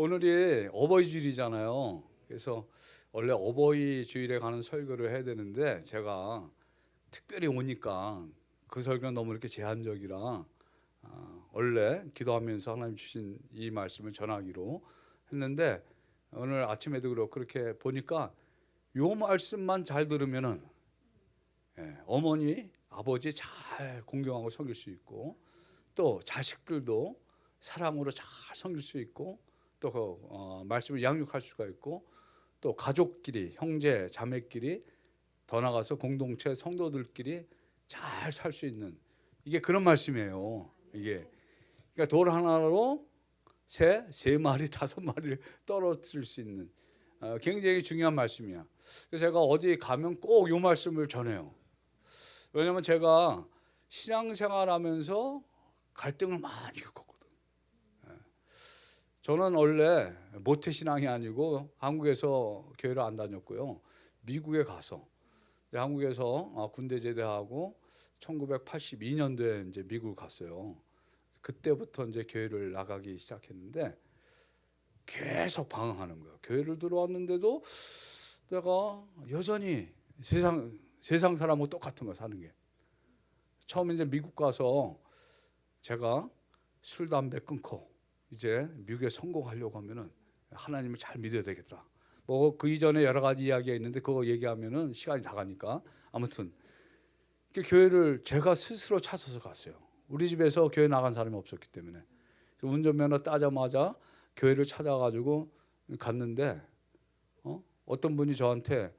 오늘이 어버이 주일이잖아요. 그래서 원래 어버이 주일에 가는 설교를 해야 되는데 제가 특별히 오니까 그 설교는 너무 이렇게 제한적이라 원래 기도하면서 하나님 주신 이 말씀을 전하기로 했는데 오늘 아침에도 그렇고 그렇게 보니까 요 말씀만 잘 들으면은 어머니, 아버지 잘 공경하고 섬길 수 있고 또 자식들도 사랑으로 잘 섬길 수 있고 또 그 말씀을 양육할 수가 있고 또 가족끼리 형제 자매끼리 더 나가서 공동체 성도들끼리 잘 살 수 있는 이게 그런 말씀이에요. 이게 그러니까 돌 하나로 세 마리 다섯 마리를 떨어뜨릴 수 있는 굉장히 중요한 말씀이야. 그래서 제가 어디 가면 꼭 이 말씀을 전해요. 왜냐하면 제가 신앙생활하면서 갈등을 많이 겪었거든. 저는 원래 모태신앙이 아니고 한국에서 교회를 안 다녔고요. 미국에 가서 한국에서 군대 제대하고 1982년도에 이제 미국을 갔어요. 그때부터 이제 교회를 나가기 시작했는데 계속 방황하는 거예요. 교회를 들어왔는데도 내가 여전히 세상 사람하고 똑같은 거 사는 게. 처음 이제 미국 가서 제가 술 담배 끊고 이제 미국에 성공하려고 하면은 하나님을 잘 믿어야 되겠다. 뭐 그 이전에 여러 가지 이야기가 있는데 그거 얘기하면은 시간이 다 가니까 아무튼 그 교회를 제가 스스로 찾아서 갔어요. 우리 집에서 교회 나간 사람이 없었기 때문에 운전면허 따자마자 교회를 찾아가지고 갔는데 어떤 분이 저한테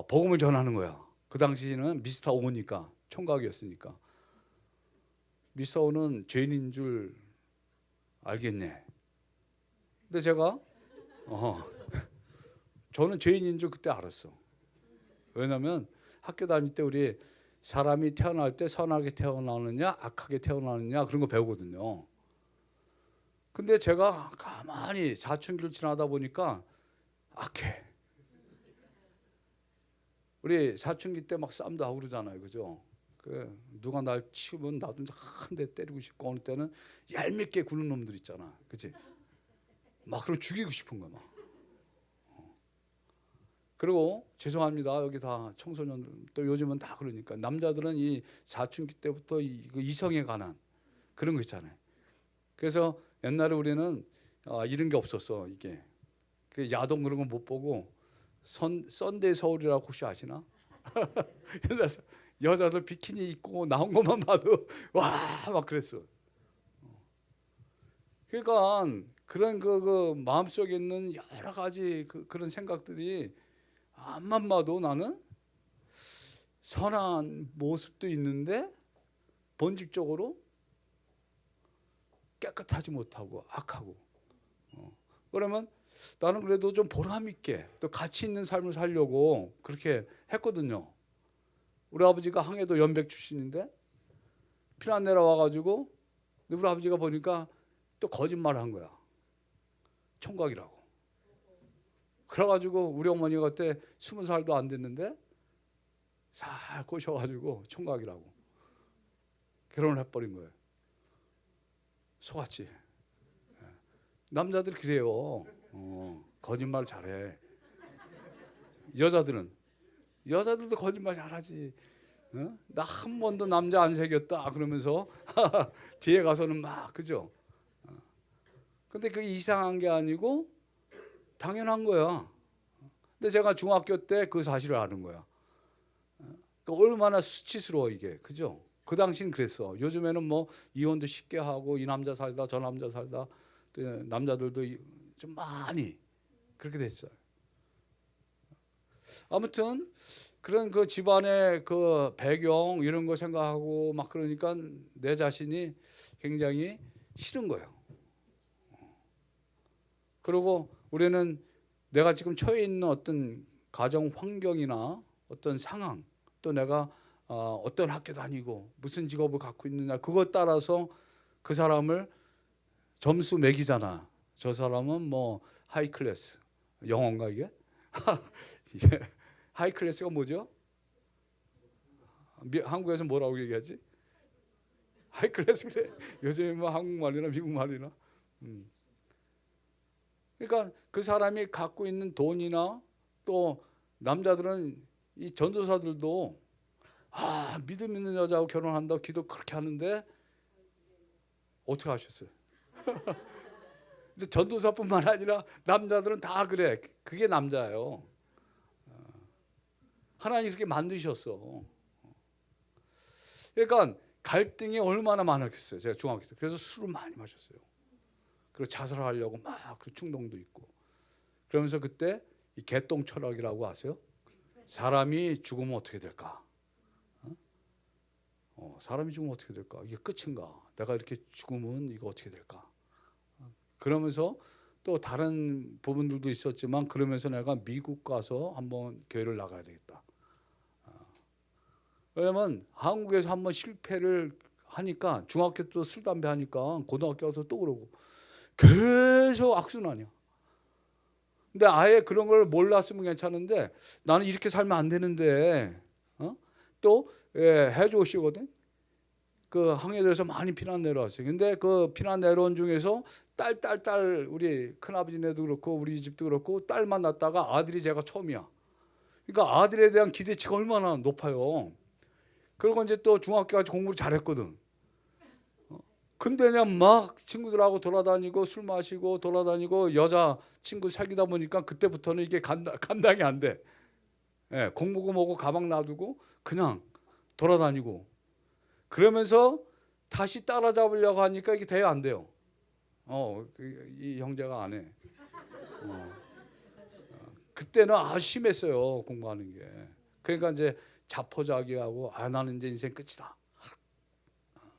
복음을 전하는 거야. 그 당시에는 미스터 오니까 총각이었으니까 미스터 오는 죄인인 줄 알겠네. 근데 제가 저는 죄인인 줄 그때 알았어. 왜냐하면 학교 다닐 때 우리 사람이 태어날 때 선하게 태어나느냐 악하게 태어나느냐 그런 거 배우거든요. 근데 제가 가만히 사춘기를 지나다 보니까 악해. 우리 사춘기 때 막 싸움도 하고 그러잖아요. 그죠? 누가 날 치우면 나도 한 대 때리고 싶고 어느 때는 얄밉게 구는 놈들 있잖아. 그치? 막 그럼 죽이고 싶은 거야. 막. 그리고 죄송합니다. 여기 다 청소년들 또 요즘은 다 그러니까 남자들은 이 사춘기 때부터 이성에 관한 그런 거 있잖아요. 그래서 옛날에 우리는 이런 게 없었어. 이게 그 야동 그런 거 못 보고 썬데이 서울이라고 혹시 아시나? 옛날에 여자들 비키니 입고 나온 것만 봐도 와 막 그랬어. 그러니까 그런 그 마음속에 있는 여러 가지 그런 생각들이 앞만 봐도 나는 선한 모습도 있는데 본질적으로 깨끗하지 못하고 악하고 그러면 나는 그래도 좀 보람 있게 또 가치 있는 삶을 살려고 그렇게 했거든요. 우리 아버지가 항해도 연백 출신인데 피난 내려와가지고 우리 아버지가 보니까 또 거짓말을 한 거야. 총각이라고. 그래가지고 우리 어머니가 그때 20살도 안 됐는데 살 꼬셔가지고 총각이라고 결혼을 해버린 거예요. 속았지. 남자들 그래요. 거짓말 잘해. 여자들도 거짓말 잘하지. 나 한 번도 남자 안 사귀었다 그러면서 뒤에 가서는 막 그죠. 근데 그게 이상한 게 아니고 당연한 거야. 근데 제가 중학교 때 그 사실을 아는 거야. 그러니까 얼마나 수치스러워 이게, 그죠? 그 당시는 그랬어. 요즘에는 뭐 이혼도 쉽게 하고 이 남자 살다 저 남자 살다 또 남자들도 좀 많이 그렇게 됐어요. 아무튼 그런 그 집안의 그 배경 이런 거 생각하고 막 그러니까 내 자신이 굉장히 싫은 거예요. 그리고 우리는 내가 지금 처해 있는 어떤 가정 환경이나 어떤 상황 또 내가 어떤 학교 다니고 무슨 직업을 갖고 있느냐 그것 따라서 그 사람을 점수 매기잖아. 저 사람은 뭐 하이 클래스 영어인가 이게? 이게 하이 클래스가 뭐죠? 한국에서 뭐라고 얘기하지? 하이 클래스 그래. 요즘에 뭐 한국말이나 미국말이나. 그러니까 그 사람이 갖고 있는 돈이나 또 남자들은 이 전도사들도 믿음 있는 여자하고 결혼한다고 기도 그렇게 하는데 어떻게 하셨어요? 근데 전도사뿐만 아니라 남자들은 다 그래. 그게 남자예요. 하나님 그렇게 만드셨어. 그러니까 갈등이 얼마나 많았겠어요. 제가 중학교 때. 그래서 술을 많이 마셨어요. 그리고 자살하려고 막 그 충동도 있고. 그러면서 그때 이 개똥 철학이라고 아세요? 사람이 죽으면 어떻게 될까? 사람이 죽으면 어떻게 될까? 이게 끝인가? 내가 이렇게 죽으면 이거 어떻게 될까? 그러면서 또 다른 부분들도 있었지만 그러면서 내가 미국 가서 한번 교회를 나가야 되겠다. 왜냐면 한국에서 한번 실패를 하니까 중학교 때 술 담배 하니까 고등학교 가서 또 그러고 계속 악순환이야. 근데 아예 그런 걸 몰랐으면 괜찮은데 나는 이렇게 살면 안 되는데 또 해조씨거든. 그 항해도에서 많이 피난 내려왔어요. 근데 그 피난 내려온 중에서 딸 우리 큰아버지네도 그렇고 우리 집도 그렇고 딸 만났다가 아들이 제가 처음이야. 그러니까 아들에 대한 기대치가 얼마나 높아요. 그리고 이제 또 중학교까지 공부를 잘했거든. 근데 그냥 막 친구들하고 돌아다니고 술 마시고 돌아다니고 여자 친구 사귀다 보니까 그때부터는 이게 감당이 안 돼. 공부고 뭐고 가방 놔두고 그냥 돌아다니고 그러면서 다시 따라잡으려고 하니까 이게 돼요, 안 돼요? 이 형제가 안 해. 그때는 아주 심했어요, 공부하는 게. 그러니까 이제 자포자기하고 나는 이제 인생 끝이다.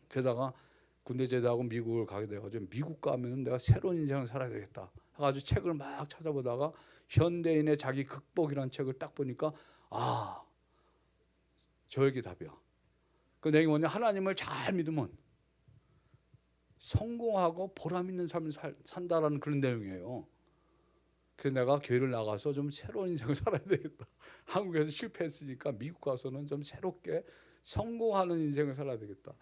그러다가 군대 제대하고 미국을 가게 돼가지고 미국 가면은 내가 새로운 인생을 살아야 되겠다. 해가지고 책을 막 찾아보다가 현대인의 자기 극복이라는 책을 딱 보니까 저에게 답이야. 그 내용이 뭐냐? 하나님을 잘 믿으면 성공하고 보람 있는 삶을 산다라는 그런 내용이에요. 그래서 내가 교회를 나가서 좀 새로운 인생을 살아야 되겠다. 한국에서 실패했으니까 미국 가서는 좀 새롭게 성공하는 인생을 살아야 되겠다.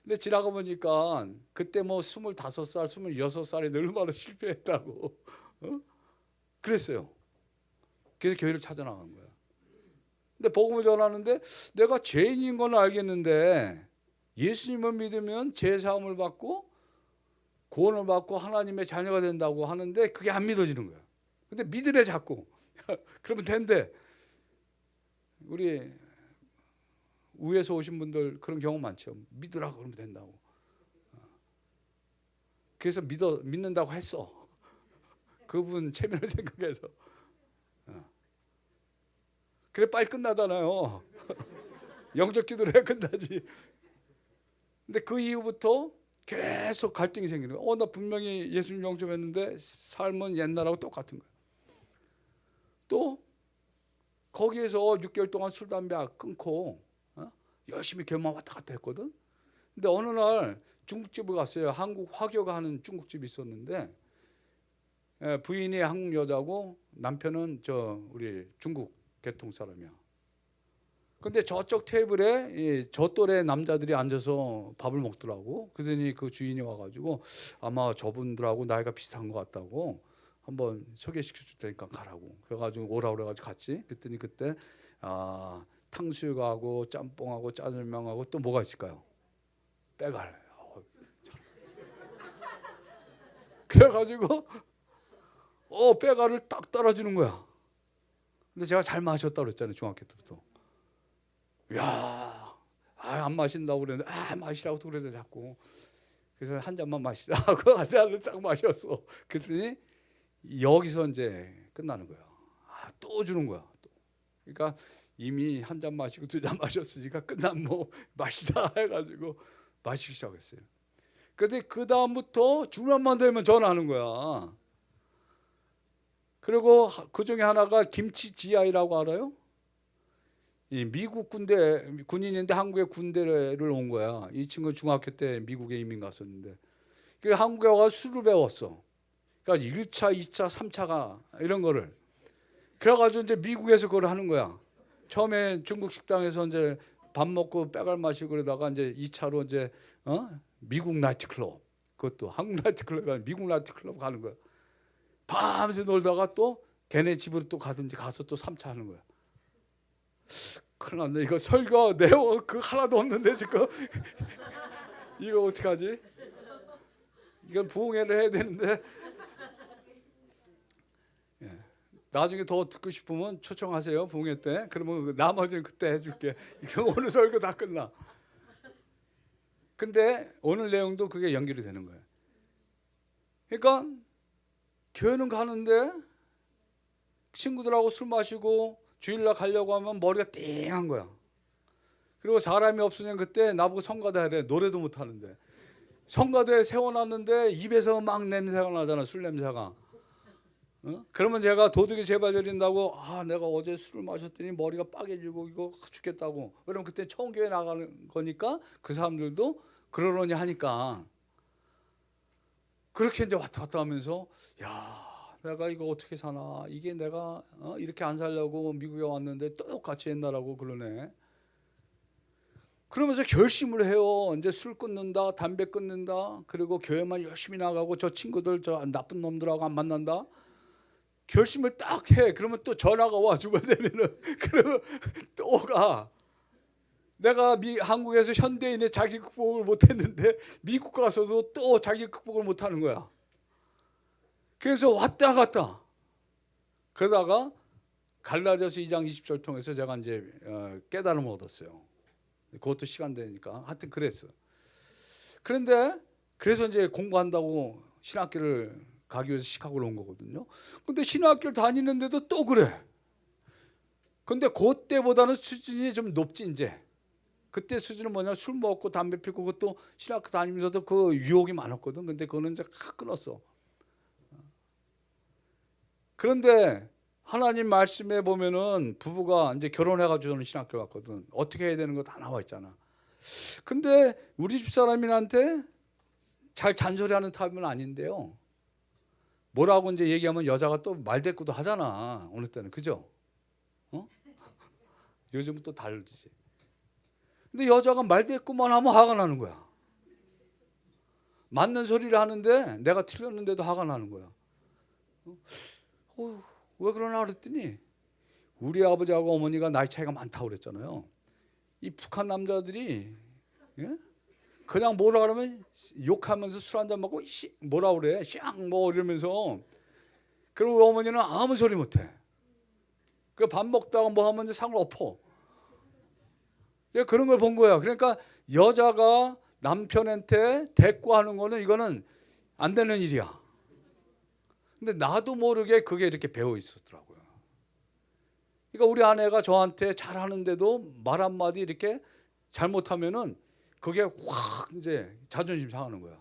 근데 지나가 보니까 그때 뭐 25살, 26살에 얼마나 실패했다고 그랬어요. 그래서 교회를 찾아 나간 거야. 근데 복음을 전하는데 내가 죄인인 건 알겠는데 예수님을 믿으면 죄 사함을 받고 구원을 받고 하나님의 자녀가 된다고 하는데 그게 안 믿어지는 거야. 근데 믿으래 자꾸. 그러면 된대. 우리 우에서 오신 분들 그런 경우 많죠. 믿으라고 그러면 된다고. 그래서 믿는다고 했어. 그분 체면을 생각해서. 그래 빨리 끝나잖아요. 영적 기도를 해 끝나지. 근데 그 이후부터 계속 갈등이 생기는 거야. 나 분명히 예수님 영접했는데 삶은 옛날하고 똑같은 거야. 또 거기에서 6개월 동안 술 담배 끊고 열심히 교회만 왔다 갔다 했거든. 근데 어느 날 중국집을 갔어요. 한국 화교가 하는 중국집이 있었는데 부인이 한국 여자고 남편은 우리 중국 계통 사람이야. 근데 저쪽 테이블에 저 또래 남자들이 앉아서 밥을 먹더라고. 그러더니 그 주인이 와가지고 아마 저분들하고 나이가 비슷한 것 같다고 한번 소개시켜 줄 테니까 가라고. 그래가지고 오라 그래가지고 갔지. 그랬더니 그때 탕수육하고 짬뽕하고 짜장면하고 또 뭐가 있을까요? 빼갈. 그래가지고 빼갈을 딱 따라주는 거야. 근데 제가 잘 마셨다고 그랬잖아요, 중학교 때부터. 야, 안 마신다고 그랬는데 마시라고 또 그래서 자꾸. 그래서 한 잔만 마시자 하고 한 잔을 딱 마셨어. 그랬더니 여기서 이제 끝나는 거야. 또 주는 거야. 또. 그러니까 이미 한 잔 마시고 2잔 마셨으니까 끝나면 뭐 마시자 해가지고 마시기 시작했어요. 그런데 그 다음부터 주말만 되면 전화하는 거야. 그리고 그 중에 하나가 김치 GI라고 알아요? 이 미국 군인인데 한국에 군대를 온 거야. 이 친구 중학교 때 미국에 이민 갔었는데 그 한국에 와서 술을 배웠어. 그러니까 1차, 2차, 3차가 이런 거를. 그래가지고 이제 미국에서 그걸 하는 거야. 처음에 중국 식당에서 이제 밥 먹고 빼갈 마시고 그러다가 이제 2차로 이제 미국 나이트클럽, 그것도 한국 나이트클럽이 아니라 미국 나이트클럽 가는 거야. 밤새 놀다가 또 걔네 집으로 또 가든지 가서 또 3차 하는 거야. 큰일 났네. 이거 설교 내용 그 하나도 없는데 지금 이거 어떡하지? 이건 부흥회를 해야 되는데. 예. 나중에 더 듣고 싶으면 초청하세요. 부흥회 때. 그러면 나머지는 그때 해줄게. 이거 오늘 설교 다 끝나. 근데 오늘 내용도 그게 연결이 되는 거예요. 그러니까 교회는 가는데 친구들하고 술 마시고 주일날 가려고 하면 머리가 띵한 거야. 그리고 사람이 없으면 그때 나보고 성가대 하래. 노래도 못하는데. 성가대 세워놨는데 입에서 막 냄새가 나잖아. 술 냄새가. 어? 그러면 제가 도둑이 제발 저린다고, 내가 어제 술을 마셨더니 머리가 빠개지고 이거 죽겠다고. 그러면 그때 처음 교회 나가는 거니까 그 사람들도 그러려니 하니까 그렇게 이제 왔다 갔다 하면서, 야, 내가 이거 어떻게 사나. 이게 내가 이렇게 안 살려고 미국에 왔는데 똑같이 옛날하고 그러네. 그러면서 결심을 해요. 이제 술 끊는다, 담배 끊는다. 그리고 교회만 열심히 나가고 저 친구들 저 나쁜 놈들하고 안 만난다. 결심을 딱 해. 그러면 또 전화가 와. 주말 되면은. 그러면 또 가. 내가 한국에서 현대인의 자기 극복을 못했는데 미국 가서도 또 자기 극복을 못하는 거야. 그래서 왔다 갔다. 그러다가 갈라디아서 2장 20절 통해서 제가 이제 깨달음을 얻었어요. 그것도 시간 되니까. 하여튼 그랬어. 그런데 그래서 이제 공부한다고 신학교를 가기 위해서 시카고로 온 거거든요. 근데 신학교를 다니는데도 또 그래. 근데 그때보다는 수준이 좀 높지 이제. 그때 수준은 뭐냐, 술 먹고 담배 피우고 그것도 신학교 다니면서도 그 유혹이 많았거든. 근데 그거는 이제 끊었어. 그런데 하나님 말씀에 보면은 부부가 이제 결혼해가지고 저는 신학교 갔거든. 어떻게 해야 되는 거 다 나와 있잖아. 근데 우리 집 사람들한테 잘 잔소리하는 타입은 아닌데요. 뭐라고 이제 얘기하면 여자가 또 말대꾸도 하잖아. 어느 때는. 그죠? 요즘은 또 다르지. 근데 여자가 말대꾸만 하면 화가 나는 거야. 맞는 소리를 하는데 내가 틀렸는데도 화가 나는 거야. 왜 그러나 그랬더니 우리 아버지하고 어머니가 나이 차이가 많다고 그랬잖아요. 이 북한 남자들이 그냥 뭐라 그러면 욕하면서 술 한잔 먹고 뭐라 그래 샹 뭐 이러면서. 그리고 어머니는 아무 소리 못해. 그 밥 먹다가 뭐 하면 상을 엎어. 내가 그런 걸 본 거야. 그러니까 여자가 남편한테 대꾸하는 거는 이거는 안 되는 일이야. 근데 나도 모르게 그게 이렇게 배워 있었더라고요. 그러니까 우리 아내가 저한테 잘하는데도 말 한마디 이렇게 잘못하면은 그게 확 이제 자존심 상하는 거야.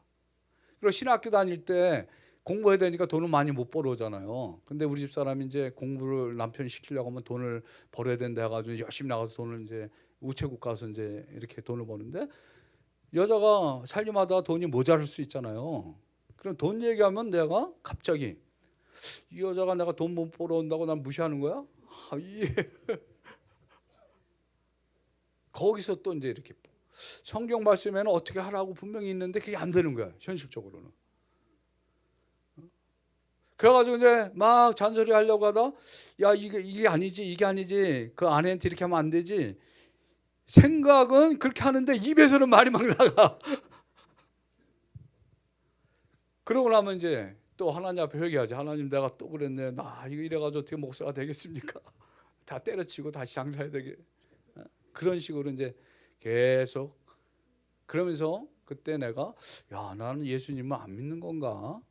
그리고 신학교 다닐 때 공부해야 되니까 돈을 많이 못 벌어오잖아요. 근데 우리 집 사람이 이제 공부를 남편이 시키려고 하면 돈을 벌어야 된다 해가지고 열심히 나가서 돈을 이제 우체국 가서 이제 이렇게 돈을 버는데, 여자가 살림하다가 돈이 모자랄 수 있잖아요. 그럼 돈 얘기하면 내가 갑자기 이 여자가 내가 돈 못 벌어온다고 난 무시하는 거야? 거기서 또 이제 이렇게 성경 말씀에는 어떻게 하라고 분명히 있는데 그게 안 되는 거야, 현실적으로는. 그래가지고 이제 막 잔소리 하려고 하다, 야 이게 아니지, 이게 아니지, 그 아내한테 이렇게 하면 안 되지. 생각은 그렇게 하는데 입에서는 말이 막 나가. 그러고 나면 이제 또 하나님 앞에 회개하지. 하나님 내가 또 그랬네. 나 이거 이래가지고 어떻게 목사가 되겠습니까? 다 때려치고 다시 장사해야 되게. 그런 식으로 이제 계속. 그러면서 그때 내가 나는 예수님을 안 믿는 건가?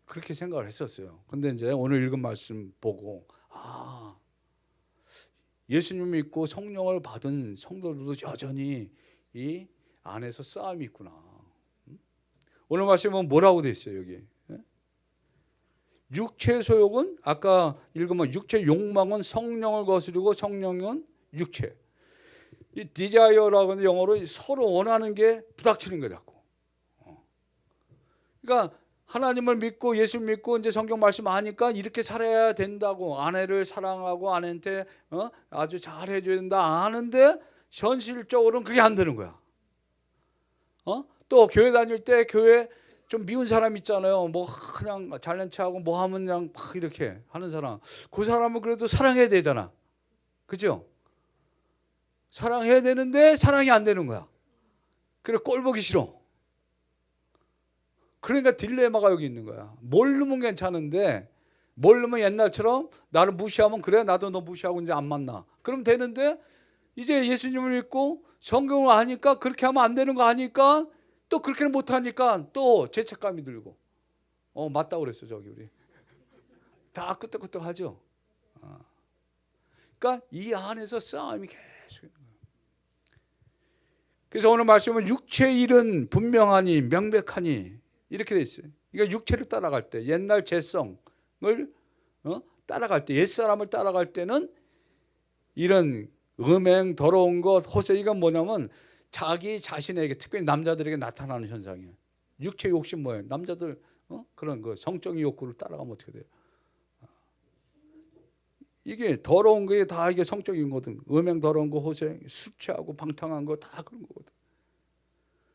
그렇게 생각을 했었어요. 근데 이제 오늘 읽은 말씀 보고 예수님 믿고 성령을 받은 성도들도 여전히 이 안에서 싸움이 있구나. 오늘 말씀은 뭐라고 돼 있어요 여기? 육체 소욕은 아까 읽으면 육체 욕망은 성령을 거스르고 성령은 육체. 이 디자이어라고 하는 영어로 서로 원하는 게 부닥치는 거야 자꾸. 그러니까 하나님을 믿고 예수 믿고 이제 성경 말씀 아니까 이렇게 살아야 된다고, 아내를 사랑하고 아내한테 아주 잘해줘야 된다 아는데 현실적으로는 그게 안 되는 거야. 또 교회 다닐 때 교회 좀 미운 사람 있잖아요. 뭐 그냥 잘난 체하고 뭐 하면 그냥 막 이렇게 하는 사람. 그 사람은 그래도 사랑해야 되잖아. 그죠? 사랑해야 되는데 사랑이 안 되는 거야. 그래 꼴 보기 싫어. 그러니까 딜레마가 여기 있는 거야. 모르면 괜찮은데 모르면 옛날처럼 나를 무시하면 그래 나도 너 무시하고 이제 안 만나. 그럼 되는데 이제 예수님을 믿고 성경을 아니까 그렇게 하면 안 되는 거 아니까 또 그렇게는 못하니까 또 죄책감이 들고 맞다고 그랬어 저기 우리 다 끄떡끄떡하죠. 그러니까 이 안에서 싸움이 계속. 그래서 오늘 말씀은 육체의 일은 분명하니 명백하니 이렇게 돼 있어요. 그러니까 육체를 따라갈 때 옛날 죄성을 따라갈 때 옛사람을 따라갈 때는 이런 음행 더러운 것 호세 이건 뭐냐면 자기 자신에게 특별히 남자들에게 나타나는 현상이에요. 육체 욕심 뭐예요? 남자들 그런 거 성적인 욕구를 따라가면 어떻게 돼요? 이게 더러운 게 다 이게 성적인 거든. 음행 더러운 거 호세 술 취하고 방탕한 거 다 그런 거거든.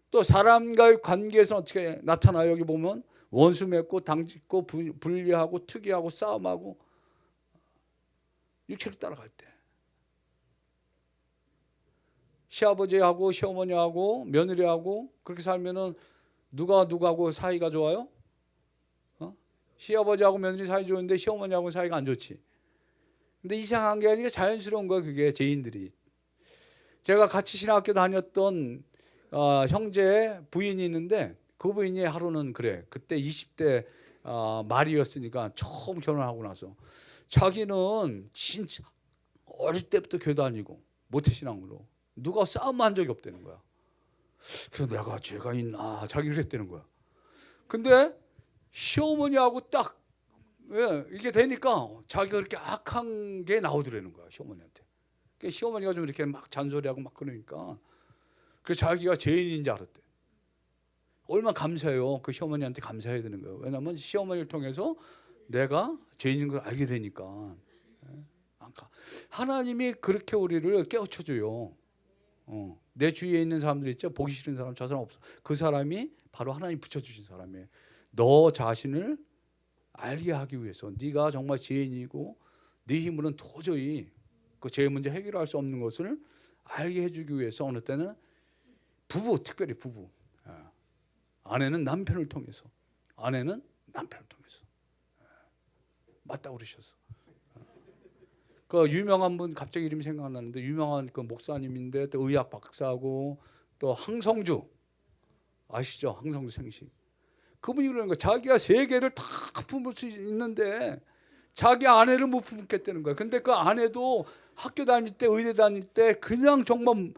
또 사람과의 관계에서 어떻게 나타나요? 여기 보면 원수 맺고 당짓고 분리하고 투기하고 싸움하고 육체를 따라갈 때 시아버지하고 시어머니하고 며느리하고 그렇게 살면은 누구하고 사이가 좋아요? 시아버지하고 며느리 사이 좋은데 시어머니하고 사이가 안 좋지. 근데 이상한 게 아니라 자연스러운 거야. 그게 죄인들이. 제가 같이 신학교 다녔던 형제 부인이 있는데 그 부인이 하루는 그래. 그때 20대 말이었으니까 처음 결혼하고 나서 자기는 진짜 어릴 때부터 교회 다니고 모태신앙으로 누가 싸움한 적이 없다는 거야. 그래서 내가 죄가 있나 자기 그랬다는 거야. 근데 시어머니하고 딱 이게 되니까 자기가 그렇게 악한 게 나오더라는 거야 시어머니한테. 그러니까 시어머니가 좀 이렇게 막 잔소리하고 막 그러니까 그래서 자기가 죄인인 줄 알았대. 얼마나 감사해요. 그 시어머니한테 감사해야 되는 거예요. 왜냐하면 시어머니를 통해서 내가 죄인인 걸 알게 되니까. 하나님이 그렇게 우리를 깨우쳐줘요. 내 주위에 있는 사람들 있죠. 보기 싫은 사람 저 사람 없어. 그 사람이 바로 하나님 붙여주신 사람이에요. 너 자신을 알게 하기 위해서 네가 정말 죄인이고 네 힘으로는 도저히 그 죄 문제 해결할 수 없는 것을 알게 해주기 위해서 어느 때는 부부 특별히 부부 아내는 남편을 통해서 아내는 남편을 통해서 맞다고 그러셨어. 그 유명한 분 갑자기 이름이 생각나는데 유명한 그 목사님인데 또 의학 박사고 또 항성주 아시죠? 항성주 생식. 그분이 그러는 거야. 자기가 세 개를 다 품을 수 있는데 자기 아내를 못 품겠다는 거야. 근데 그 아내도 학교 다닐 때 의대 다닐 때 그냥 정말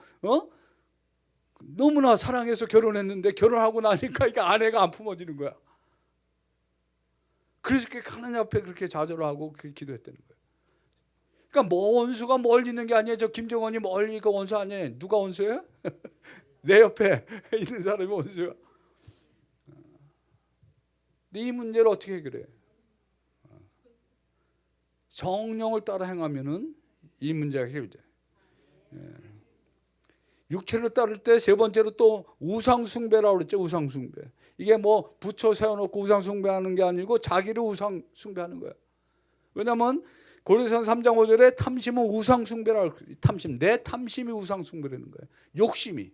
너무나 사랑해서 결혼했는데 결혼하고 나니까 이게 아내가 안 품어지는 거야. 그래서 하나님 앞에 그렇게 좌절을 하고 그렇게 기도했다는 거야. 그러니까 뭐 원수가 멀리 있는 게 아니에요. 저 김정은이 멀리 그 원수 아니에요. 누가 원수예요? 내 옆에 있는 사람이 원수야. 근데 이 문제를 어떻게 해결해? 성령을 따라 행하면은 이 문제가 해결돼. 육체를 따를 때 세 번째로 또 우상숭배라고 그랬죠. 우상숭배. 이게 뭐 부처 세워놓고 우상숭배하는 게 아니고 자기를 우상숭배하는 거야. 왜냐하면 고린도서 3장 5절에 탐심은 우상숭배라고 탐심, 내 탐심이 우상숭배라는 거예요. 욕심이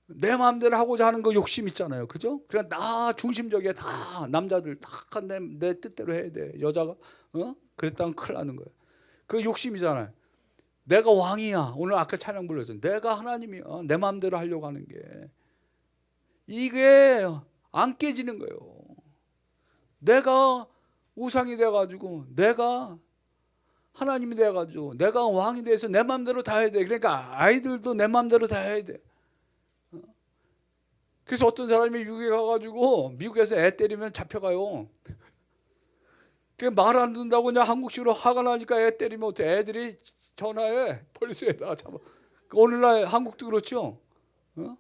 내 마음대로 하고자 하는 거 욕심 있잖아요, 그죠? 그냥 나 중심적이야. 다 남자들 다 내 뜻대로 해야 돼. 여자가 그랬다면 큰일 나는 거예요. 그 욕심이잖아요. 내가 왕이야. 오늘 아까 찬양 불렀죠. 내가 하나님이야. 내 마음대로 하려고 하는 게 이게 안 깨지는 거예요. 내가 우상이 돼가지고 내가 하나님이 돼가지고 내가 왕이 돼서 내 마음대로 다 해야 돼. 그러니까 아이들도 내 마음대로 다 해야 돼. 그래서 어떤 사람이 미국에 가가지고 미국에서 애 때리면 잡혀가요. 말 안 듣는다고 그냥 한국식으로 화가 나니까 애 때리면 어때? 애들이 전화해 폴리스에다 잡아. 오늘날 한국도 그렇죠. 그러니까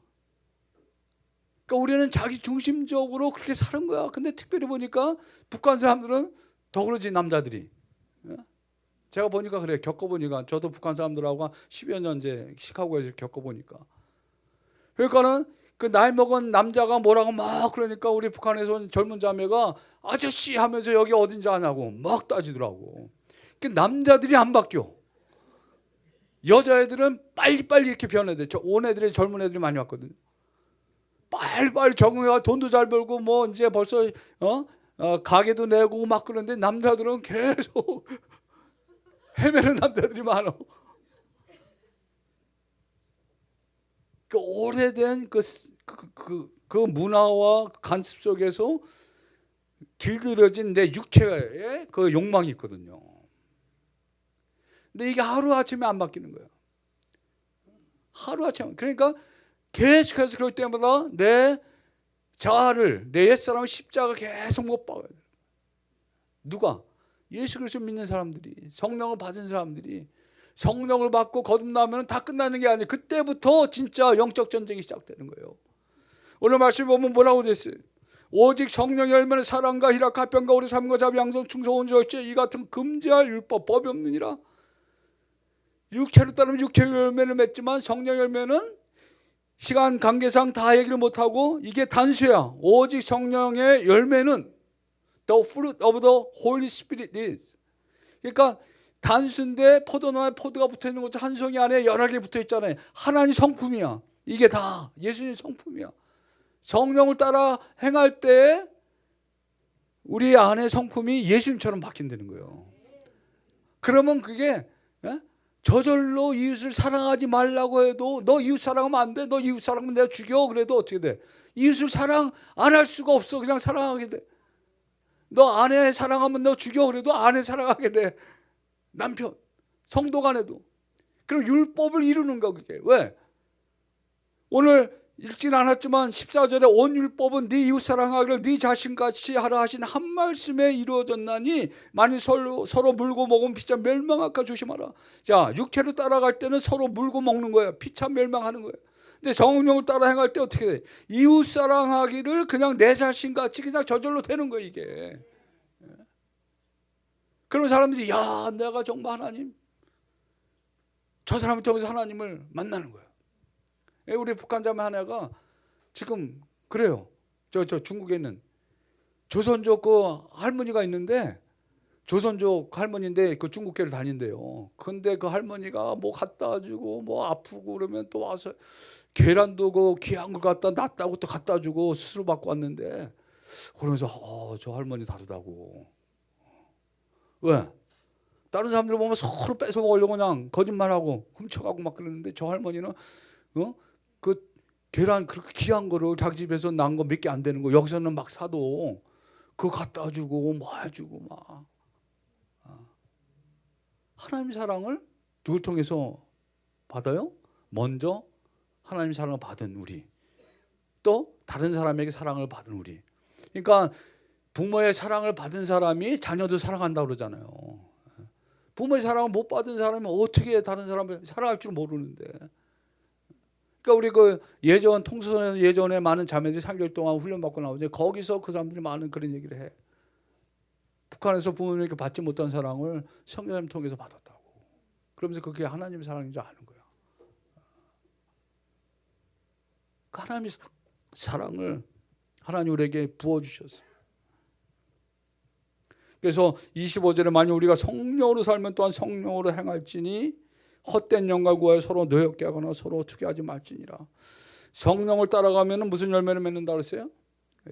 우리는 자기 중심적으로 그렇게 사는 거야. 근데 특별히 보니까 북한 사람들은 더 그러지 남자들이. 제가 보니까 그래 겪어보니까 저도 북한 사람들하고 10여 년 이제 시카고에서 겪어보니까. 그러니까는 그 나이 먹은 남자가 뭐라고 막 그러니까 우리 북한에서 온 젊은 자매가 아저씨 하면서 여기 어딘지 아냐고 막 따지더라고. 그 남자들이 안 바뀌어. 여자애들은 빨리빨리 이렇게 변해야 돼. 온 애들이 젊은 애들이 많이 왔거든요. 빨리빨리 적응해가 돈도 잘 벌고 뭐 이제 벌써 가게도 내고 막 그런데 남자들은 계속 헤매는 남자들이 많아. 그 오래된 그 문화와 관습 속에서 길들여진 내 육체의 그 욕망이 있거든요. 근데 이게 하루아침에 안 바뀌는 거예요. 하루아침에. 그러니까 계속해서 그럴 때마다 내 자아를, 내 옛사람의 십자가 계속 못 박아야 돼요. 누가? 예수 그리스도 믿는 사람들이, 성령을 받은 사람들이. 성령을 받고 거듭나면 다 끝나는 게 아니에요. 그때부터 진짜 영적 전쟁이 시작되는 거예요. 오늘 말씀 보면 뭐라고 됐어요? 오직 성령의 열매는 사랑과 희락, 화평과 오래 삶과 자비, 양성, 충성, 온유, 절제 이 같은 금지할 율법, 법이 없느니라. 육체로 따르면 육체의 열매를 맺지만 성령의 열매는 시간 관계상 다 얘기를 못하고 이게 단수야. 오직 성령의 열매는 The fruit of the Holy Spirit is. 그러니까 단수인데 포도나무에 포도가 붙어있는 것도 한 송이 안에 여러 개 붙어있잖아요. 하나님 성품이야. 이게 다 예수님 성품이야. 성령을 따라 행할 때 우리 안의 성품이 예수님처럼 바뀐다는 거예요. 그러면 그게 저절로 이웃을 사랑하지 말라고 해도 너 이웃 사랑하면 안 돼. 너 이웃 사랑하면 내가 죽여. 그래도 어떻게 돼? 이웃을 사랑 안 할 수가 없어. 그냥 사랑하게 돼. 너 아내 사랑하면 너 죽여. 그래도 아내 사랑하게 돼. 남편, 성도 간에도. 그럼 율법을 이루는 거 그게. 왜? 오늘 읽진 않았지만 14절에 온 율법은 네 이웃 사랑하기를 네 자신같이 하라 하신 한 말씀에 이루어졌나니 만일 서로 물고 먹으면 피차 멸망할까 조심하라. 자, 육체로 따라갈 때는 서로 물고 먹는 거예요. 피차 멸망하는 거예요. 근데 성령을 따라 행할 때 어떻게 돼? 이웃 사랑하기를 그냥 내 자신같이 그냥 저절로 되는 거예요 이게. 그런 사람들이 야 내가 정말 하나님 저 사람을 통해서 하나님을 만나는 거예요. 우리 북한 자매 하나가 지금 그래요. 저 중국에 있는 조선족 그 할머니가 있는데 조선족 할머니인데 그 중국교를 다닌대요. 근데 그 할머니가 뭐 갖다 주고 뭐 아프고 그러면 또 와서 계란도 그 귀한 걸 갖다 놨다고 또 갖다 주고 수술 받고 왔는데 그러면서 저 할머니 다르다고. 왜? 다른 사람들 보면 서로 뺏어 먹으려고 그냥 거짓말하고 훔쳐가고 막 그러는데 저 할머니는 그 계란 그렇게 귀한 거를 자기 집에서 난 거 몇 개 안 되는 거 여기서는 막 사도 그거 갖다 주고 뭐 해주고 막. 하나님 사랑을 누굴 통해서 받아요? 먼저 하나님 사랑을 받은 우리, 또 다른 사람에게 사랑을 받은 우리. 그러니까 부모의 사랑을 받은 사람이 자녀도 사랑한다고 그러잖아요. 부모의 사랑을 못 받은 사람이 어떻게 다른 사람을 사랑할 줄 모르는데. 그러니까 우리 그 예전 통솔에서 예전에 많은 자매들이 3개월 동안 훈련받고 나오죠. 거기서 그 사람들이 많은 그런 얘기를 해. 북한에서 부모님에게 받지 못한 사랑을 성령님 통해서 받았다고. 그러면서 그게 하나님의 사랑인 줄 아는 거야. 그 하나님의 사랑을 하나님 우리에게 부어주셨어요. 그래서 25절에 만약 우리가 성령으로 살면 또한 성령으로 행할지니 헛된 영광 구하여 서로 노엽게 하거나 서로 투기하지 말지니라. 성령을 따라가면 무슨 열매를 맺는다 그랬어요?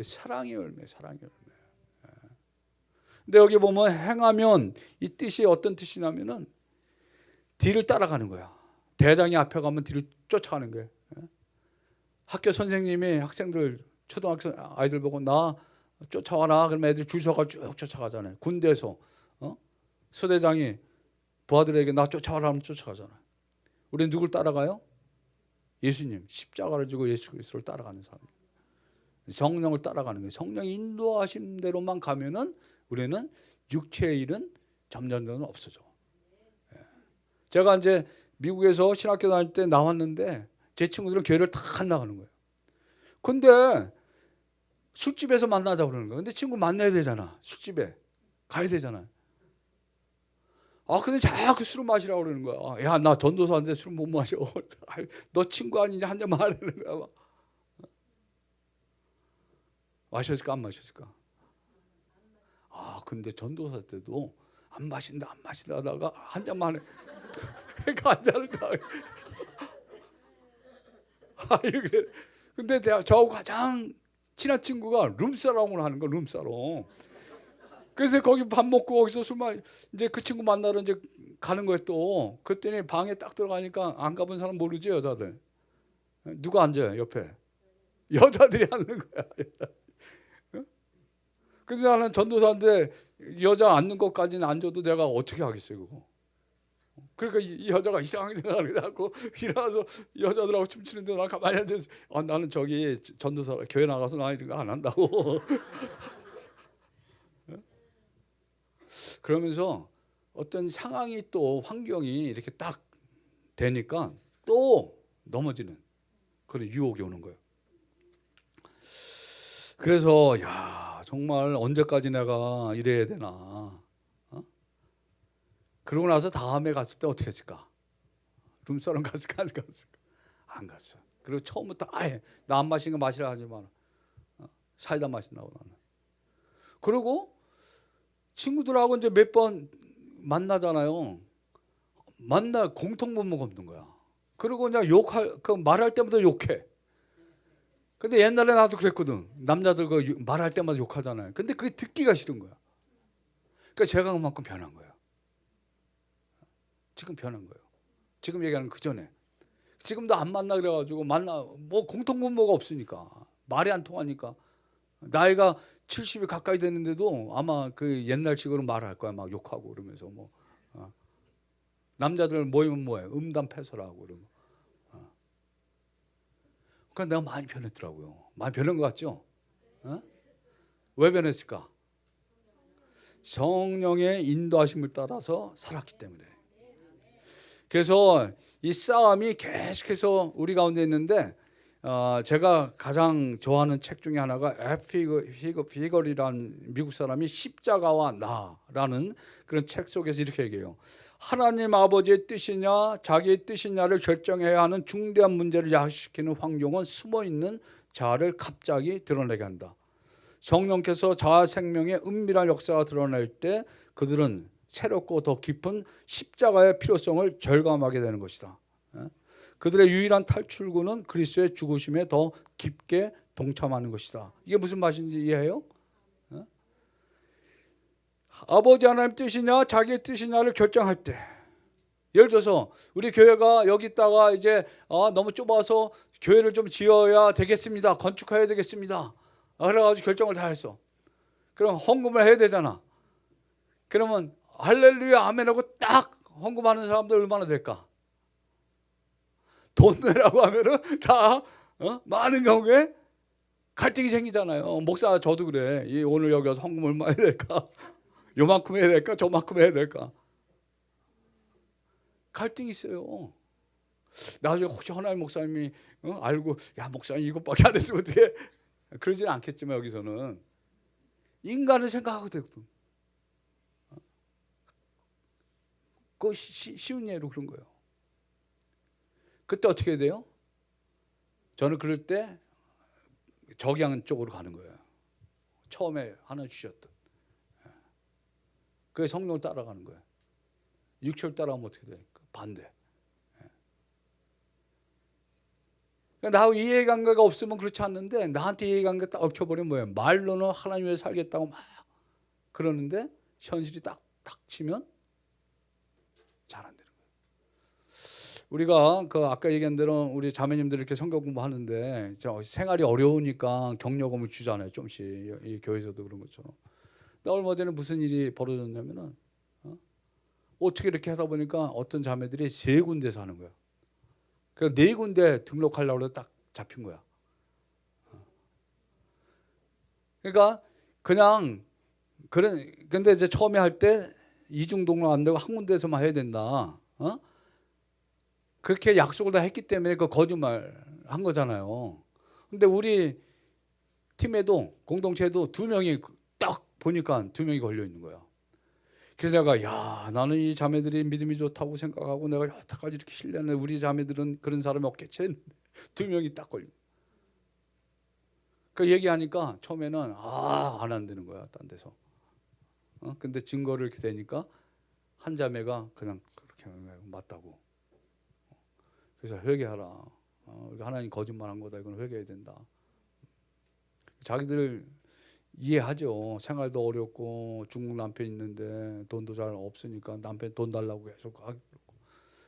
사랑의 열매, 사랑의 열매. 근데 여기 보면 행하면 이 뜻이 어떤 뜻이냐면은 뒤를 따라가는 거야. 대장이 앞에 가면 뒤를 쫓아가는 거예요. 학교 선생님이 학생들 초등학생 아이들 보고 나 쫓아와라 그러면 애들이 줄 서가 쭉 쫓아가잖아요. 군대에서 소대장이 부하들에게 나 쫓아와라 하면 쫓아가잖아요. 우리는 누굴 따라가요? 예수님, 십자가를 지고 예수 그리스도를 따라가는 사람. 성령을 따라가는 거예요. 성령이 인도하신 대로만 가면은 우리는 육체의 일은 점점 없어져. 제가 이제 미국에서 신학교 다닐 때 나왔는데 제 친구들은 교회를 다 안 나가는 거예요. 근데 술집에서 만나자 그러는 거예요. 근데 친구 만나야 되잖아. 술집에 가야 되잖아. 근데 자꾸 술을 마시라고 그러는 거야. 야, 나 전도사인데 술 못 마셔. 너 친구 아니냐? 한 잔 말하는 거야. 마셨을까 안 마셨을까? 근데 전도사 때도 안 마신다 하다가 한 잔만 해. 그러니까 한 잔을 다. 그래. 근데 저하고 가장 친한 친구가 룸사롱을 하는 거, 룸사롱. 그래서 거기 밥 먹고 거기서 이제 그 친구 만나러 이제 가는 거예요 또. 그랬더니 방에 딱 들어가니까 안 가본 사람 모르지, 여자들. 누가 앉아요 옆에? 여자들이 앉는 거야. 근데 나는 전도사인데 여자 앉는 것까지는 앉아도 내가 어떻게 하겠어요 그거. 그러니까 이 여자가 이상하게 생각하고 일어나서 여자들하고 춤추는데 난 가만히 앉아서 나는 저기 전도사 교회 나가서 나 이런 거 안 한다고. 그러면서 어떤 상황이 또 환경이 이렇게 딱 되니까 또 넘어지는 그런 유혹이 오는 거예요. 그래서 정말 언제까지 내가 이래야 되나. 그러고 나서 다음에 갔을 때 어떻게 했을까? 룸사롱 갔을까 안 갔을까? 안 갔어. 그리고 처음부터 아예 나 안 마시는 거 마시라 하지 마라. 사이다 마신다고 나는. 그리고 친구들하고 이제 몇 번 만나잖아요. 공통분모가 없는 거야. 그리고 그냥 말할 때마다 욕해. 근데 옛날에 나도 그랬거든. 남자들 말할 때마다 욕하잖아요. 근데 그게 듣기가 싫은 거야. 그러니까 제가 그만큼 변한 거야. 지금 변한 거예요. 지금 얘기하는 그 전에. 지금도 안 만나 그래가지고 뭐 공통분모가 없으니까 말이 안 통하니까 나이가 70이 가까이 됐는데도 아마 그 옛날식으로 말할 거야. 막 욕하고 그러면서 뭐 남자들 모이면 뭐해? 음담패설하고 그러고. 그러니까 내가 많이 변했더라고요. 많이 변한 것 같죠? 왜 변했을까? 성령의 인도하심을 따라서 살았기 때문에. 그래서 이 싸움이 계속해서 우리 가운데 있는데 제가 가장 좋아하는 책 중에 하나가 피거리라는 미국 사람이 십자가와 나라는 그런 책 속에서 이렇게 얘기해요. 하나님 아버지의 뜻이냐 자기의 뜻이냐를 결정해야 하는 중대한 문제를 야기시키는 환경은 숨어있는 자아를 갑자기 드러내게 한다. 성령께서 자아 생명의 은밀한 역사가 드러날 때 그들은 새롭고 더 깊은 십자가의 필요성을 절감하게 되는 것이다. 그들의 유일한 탈출구는 그리스도의 죽으심에 더 깊게 동참하는 것이다. 이게 무슨 말인지 이해해요? 아버지 하나님 뜻이냐 자기의 뜻이냐를 결정할 때, 예를 들어서 우리 교회가 여기 있다가 이제 너무 좁아서 교회를 좀 지어야 되겠습니다. 건축해야 되겠습니다. 그래가지고 결정을 다 했어. 그럼 헌금을 해야 되잖아. 그러면 할렐루야 아멘하고 딱 헌금하는 사람들 얼마나 될까? 돈 내라고 하면은 다 많은 경우에 갈등이 생기잖아요. 목사 저도 그래. 오늘 여기 와서 헌금 얼마 해야 될까? 요만큼 해야 될까? 저만큼 해야 될까? 갈등이 있어요. 나중에 혹시 하나님 목사님이 알고 야 목사님 이것밖에 안 했으면 어떻게 그러지는 않겠지만 여기서는 인간을 생각하고 되거든. 그거 쉬운 예로 그런 거예요. 그때 어떻게 해야 돼요? 저는 그럴 때 적양 쪽으로 가는 거예요. 처음에 하나 주셨던. 그게 성령을 따라가는 거예요. 육체를 따라가면 어떻게 됩니까? 반대. 그러니까 나하고 이해관계가 없으면 그렇지 않는데 나한테 이해관계가 딱 얽혀버리면 뭐예요? 말로는 하나님 위해 살겠다고 막 그러는데 현실이 딱 닥치면 잘 안 되는 거예요. 우리가 아까 얘기한 대로 우리 자매님들 이렇게 성경 공부하는데 생활이 어려우니까 격려금을 주잖아요. 좀씩 이 교회에서도 그런 것처럼. 나 얼마 전에 무슨 일이 벌어졌냐면은 어떻게 이렇게 하다 보니까 어떤 자매들이 3군데서 하는 거야. 그래서 4군데 등록하려고 해서 딱 잡힌 거야. 그러니까 그냥 근데 이제 처음에 할 때 이중 등록 안 되고 한 군데에서만 해야 된다. 그렇게 약속을 다 했기 때문에 그 거짓말 한 거잖아요. 근데 우리 팀에도 공동체에도 2명이 딱 보니까 2명이 걸려 있는 거야. 그래서 내가 나는 이 자매들이 믿음이 좋다고 생각하고 내가 여태까지 이렇게 신뢰하는 우리 자매들은 그런 사람이 없겠지. 2명이 딱 걸려. 그 얘기하니까 처음에는 안 한다는 거야, 딴 데서. 근데 증거를 이렇게 되니까 한 자매가 그냥 그렇게 맞다고. 그래서 회개하라. 하나님 거짓말한 거다. 이건 회개해야 된다. 자기들 이해하죠. 생활도 어렵고 중국 남편 있는데 돈도 잘 없으니까 남편 돈 달라고 계속 하고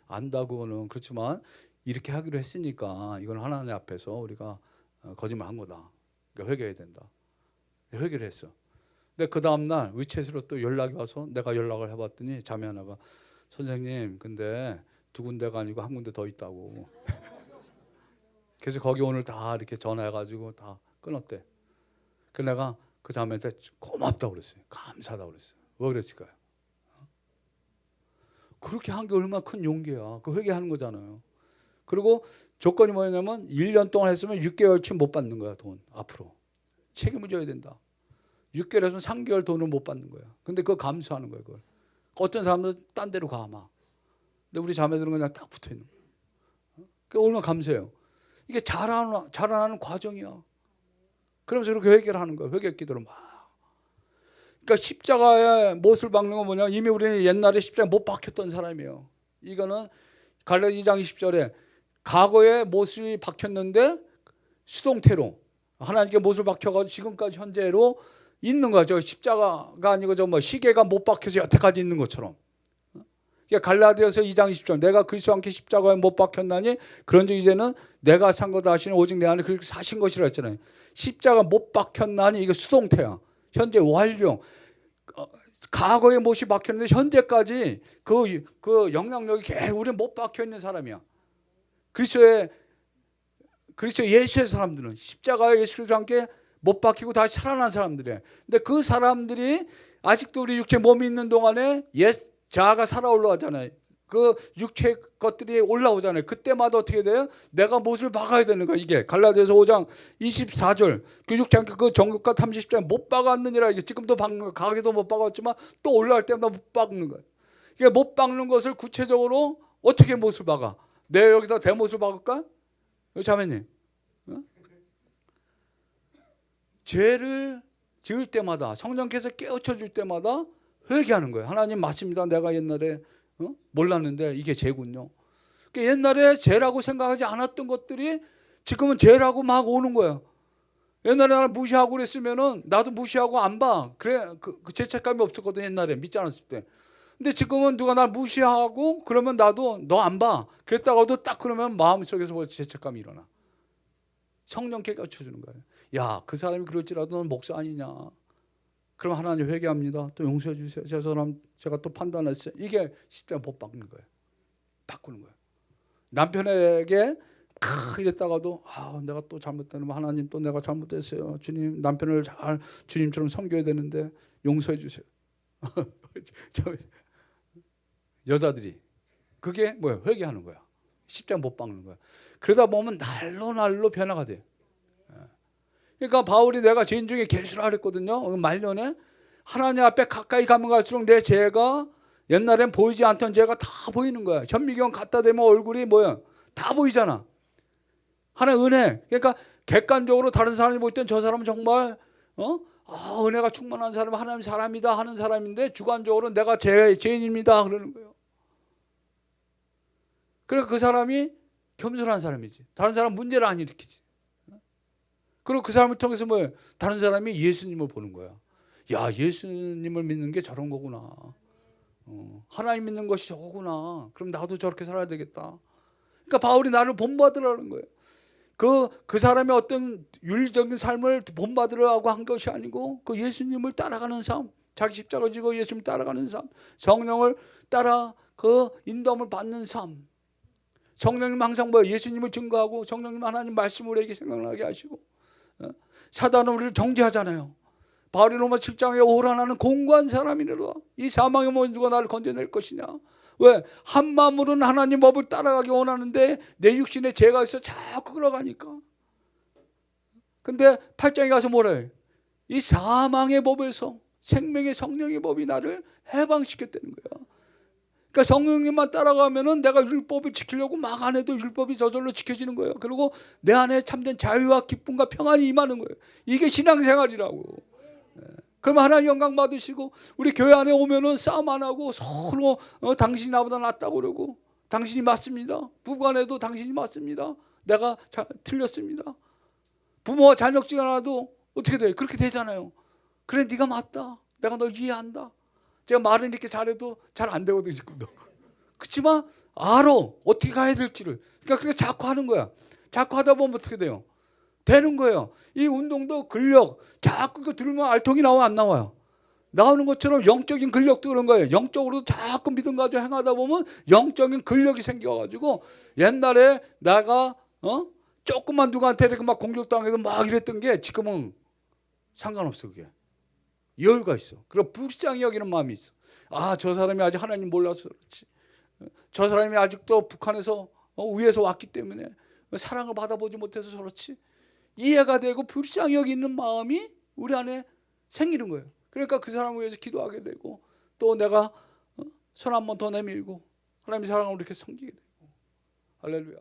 안다고는 그렇지만 이렇게 하기로 했으니까 이건 하나님 앞에서 우리가 거짓말한 거다. 그러니까 회개해야 된다. 회개를 했어. 근데 그 다음날 위챗으로 또 연락이 와서 내가 연락을 해봤더니 자매 하나가 선생님 근데 두 군데가 아니고 한 군데 더 있다고. 그래서 거기 오늘 다 이렇게 전화해가지고 다 끊었대. 그래서 내가 그 자매한테 고맙다고 그랬어요. 감사하다고 그랬어요. 왜 그랬을까요? 그렇게 한 게 얼마나 큰 용기야. 그 회개하는 거잖아요. 그리고 조건이 뭐냐면 1년 동안 했으면 6개월치 못 받는 거야. 돈 앞으로 책임을 져야 된다. 6개월 했으면 3개월 돈을 못 받는 거야. 근데 그거 감수하는 거야. 그걸. 어떤 사람들은 딴 데로 가 막. 근데 우리 자매들은 그냥 딱 붙어 있는 거야. 그게 얼마나 감사해요. 이게 자라나는 과정이야. 그러면서 이렇게 회개를 하는 거야. 회개 기도를 막. 그러니까 십자가에 못을 박는 건 뭐냐? 이미 우리는 옛날에 십자가에 못 박혔던 사람이에요. 이거는 갈라디아 2장 20절에 과거에 못이 박혔는데 수동태로 하나님께 못을 박혀가지고 지금까지 현재로 있는 거죠. 십자가가 아니고 저 뭐 시계가 못 박혀서 여태까지 있는 것처럼. 그러니까 갈라디아서 2장 20절 내가 그리스도와 함께 십자가에 못 박혔나니 그런즉 이제는 내가 산 것 하시는 오직 내 안에 그렇게 사신 것이라 했잖아요. 십자가 못 박혔나니 이거 수동태야. 현재 완료. 과거에 못이 박혔는데 현재까지 그 영향력이 계속 우리는 못 박혀 있는 사람이야. 그리스도 예수의 사람들은 십자가에 예수 그리스도와 함께 못 박히고 다시 살아난 사람들이에요. 근데 그 사람들이 아직도 우리 육체 몸이 있는 동안에 자아가 살아 올라오잖아요. 그 육체 것들이 올라오잖아요. 그때마다 어떻게 돼요? 내가 못을 박아야 되는 거야. 이게 갈라디아서 5장 24절 그 육체 함께 그 정욕과 탐심 십자가에 못 박았느니라. 이게 지금도 박는 거야. 가게도 못 박았지만 또 올라올 때마다 못 박는 거야. 이게 못 박는 것을 구체적으로 어떻게 못을 박아? 내가 여기다 대못을 박을까? 자매님, 죄를 지을 때마다 성령께서 깨우쳐 줄 때마다 회개하는 거예요. 하나님 맞습니다. 내가 옛날에 몰랐는데 이게 죄군요. 그러니까 옛날에 죄라고 생각하지 않았던 것들이 지금은 죄라고 막 오는 거예요. 옛날에 나를 무시하고 그랬으면은 나도 무시하고 안 봐. 그래 그 죄책감이 없었거든. 옛날에 믿지 않았을 때. 근데 지금은 누가 날 무시하고 그러면 나도 너 안 봐. 그랬다가도 딱 그러면 마음속에서 죄책감이 일어나. 성령께 껴쳐주는 거예요. 야, 그 사람이 그럴지라도 넌 목사 아니냐. 그럼 하나님 회개합니다. 또 용서해 주세요. 저 사람 제가 또 판단했어요. 이게 십자가 못 박는 거예요. 바꾸는 거예요. 남편에게 이랬다가도 내가 또 잘못되면 하나님 또 내가 잘못했어요. 주님 남편을 잘 주님처럼 섬겨야 되는데 용서해 주세요. 여자들이 그게 뭐야? 회개하는 거야. 십자가 못 박는 거야. 그러다 보면 날로 변화가 돼. 그러니까 바울이 내가 죄인 중에 계수라 그랬거든요. 말년에 하나님 앞에 가까이 가면 갈수록 내 죄가 옛날엔 보이지 않던 죄가 다 보이는 거야. 현미경 갖다 대면 얼굴이 뭐야? 다 보이잖아. 하나의 은혜. 그러니까 객관적으로 다른 사람이 볼 땐 저 사람은 정말 은혜가 충만한 사람, 하나님 사람이다 하는 사람인데 주관적으로 내가 죄인입니다 그러는 거예요. 그러니까 그 사람이 겸손한 사람이지. 다른 사람 문제를 안 일으키지. 그리고 그 사람을 통해서 뭐예요? 다른 사람이 예수님을 보는 거야. 야, 예수님을 믿는 게 저런 거구나. 하나님 믿는 것이 저거구나. 그럼 나도 저렇게 살아야 되겠다. 그러니까 바울이 나를 본받으라는 거예요. 그 사람의 어떤 윤리적인 삶을 본받으라고 한 것이 아니고 그 예수님을 따라가는 삶, 자기 십자가를 지고 예수님을 따라가는 삶, 성령을 따라 그 인도함을 받는 삶. 성령님 항상 뭐예요? 예수님을 증거하고 성령님 하나님 말씀을 우리에게 생각나게 하시고 사단은 우리를 정죄하잖아요. 바울이 로마 7장에 오라 나는 공고한 사람이로다. 이 사망의 몸 누가 나를 건져낼 것이냐. 왜? 한 마음으로는 하나님 법을 따라가기 원하는데 내 육신에 죄가 있어 자꾸 끌어가니까. 근데 8장에 가서 뭐라 해요? 이 사망의 법에서 생명의 성령의 법이 나를 해방시켰다는 거야. 그러니까 성령님만 따라가면은 내가 율법을 지키려고 막 안 해도 율법이 저절로 지켜지는 거예요. 그리고 내 안에 참된 자유와 기쁨과 평안이 임하는 거예요. 이게 신앙생활이라고. 그러면 하나님 영광 받으시고, 우리 교회 안에 오면은 싸움 안 하고 서로 당신이 나보다 낫다고 그러고, 당신이 맞습니다. 부부간에도 당신이 맞습니다. 내가 틀렸습니다. 부모와 자녀끼리 나도 어떻게 돼요? 그렇게 되잖아요. 그래, 네가 맞다. 내가 널 이해한다. 제가 말은 이렇게 잘해도 잘 안 되거든요, 지금도. 그렇지만 알아, 어떻게 가야 될지를. 그러니까 그렇게 자꾸 하는 거야. 자꾸 하다 보면 어떻게 돼요? 되는 거예요. 이 운동도 근력, 자꾸 그거 들으면 알통이 나와, 안 나와요? 나오는 것처럼 영적인 근력도 그런 거예요. 영적으로 자꾸 믿음 가지고 행하다 보면 영적인 근력이 생겨가지고, 옛날에 내가 조금만 누구한테 이렇게 막 공격당해도 막 이랬던 게 지금은 상관없어. 그게 여유가 있어. 그리고 불쌍히 여기는 마음이 있어. 아, 저 사람이 아직 하나님 몰라서 그렇지. 저 사람이 아직도 북한에서 위에서 왔기 때문에 사랑을 받아보지 못해서 그렇지. 이해가 되고 불쌍히 여기는 마음이 우리 안에 생기는 거예요. 그러니까 그 사람을 위해서 기도하게 되고, 또 내가 손 한 번 더 내밀고 하나님의 사랑을 이렇게 섬기게 되고. 할렐루야.